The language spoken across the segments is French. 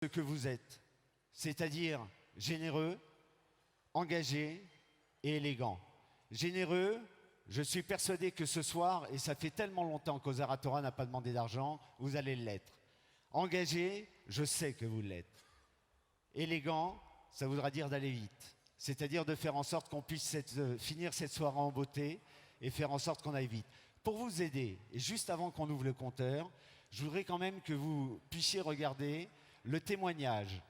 ce que vous êtes, c'est-à-dire généreux, engagé et élégant. Généreux, je suis persuadé que ce soir, et ça fait tellement longtemps qu'Ozaratora n'a pas demandé d'argent, vous allez l'être. Engagé, je sais que vous l'êtes. Élégant, ça voudra dire d'aller vite, c'est-à-dire de faire en sorte qu'on puisse finir cette soirée en beauté et faire en sorte qu'on aille vite. Pour vous aider, et juste avant qu'on ouvre le compteur, je voudrais quand même que vous puissiez regarder le témoignage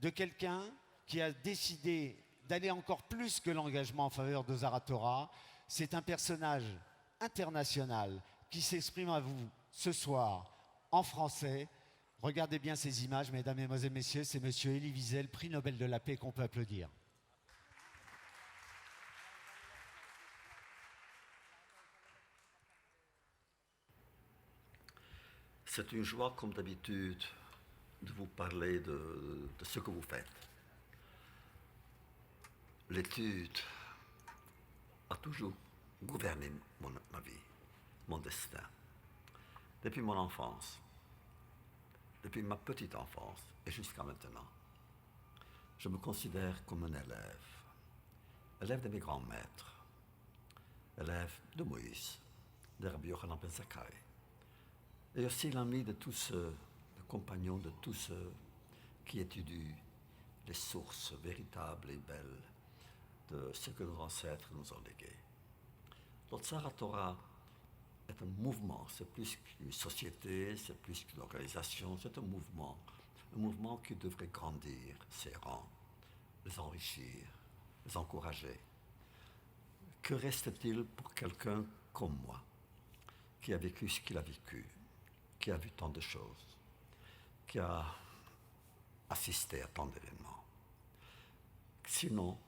de quelqu'un qui a décidé d'aller encore plus que l'engagement en faveur d'Ozaratora. C'est un personnage international qui s'exprime à vous ce soir en français. Regardez bien ces images, mesdames, mesdemoiselles, messieurs, c'est monsieur Elie Wiesel, prix Nobel de la paix, qu'on peut applaudir. C'est une joie, comme d'habitude, de vous parler de ce que vous faites. L'étude a toujours gouverné ma vie, mon destin. Depuis mon enfance, depuis ma petite enfance et jusqu'à maintenant, je me considère comme un élève. Élève de mes grands maîtres, élève de Moïse, de Rabbi Yochanan ben Zakkai, et aussi l'ami de tous ceux, le compagnon de tous ceux qui étudient les sources véritables et belles de ce que nos ancêtres nous ont légué. L'Ozaratora est un mouvement, c'est plus qu'une société, c'est plus qu'une organisation, c'est un mouvement qui devrait grandir ses rangs, les enrichir, les encourager. Que reste-t-il pour quelqu'un comme moi, qui a vécu ce qu'il a vécu, qui a vu tant de choses, qui a assisté à tant d'événements? Sinon,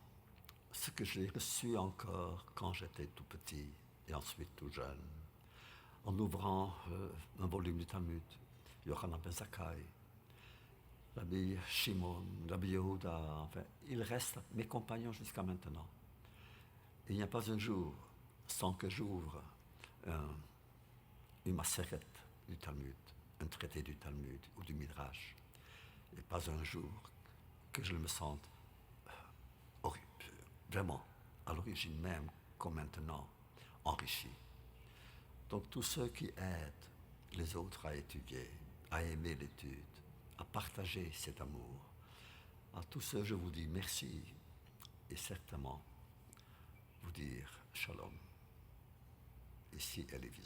ce que j'ai reçu encore quand j'étais tout petit et ensuite tout jeune, en ouvrant un volume du Talmud, Yochanan ben Zakkai, Rabbi Shimon, Rabbi Yehuda, enfin, ils restent mes compagnons jusqu'à maintenant. Il n'y a pas un jour sans que j'ouvre une Maseret du Talmud, un traité du Talmud ou du Midrash, et pas un jour que je me sente vraiment, à l'origine même, comme maintenant, enrichi. Donc tous ceux qui aident les autres à étudier, à aimer l'étude, à partager cet amour, à tous ceux, je vous dis merci et certainement vous dire shalom. Ici Elie Wiesel.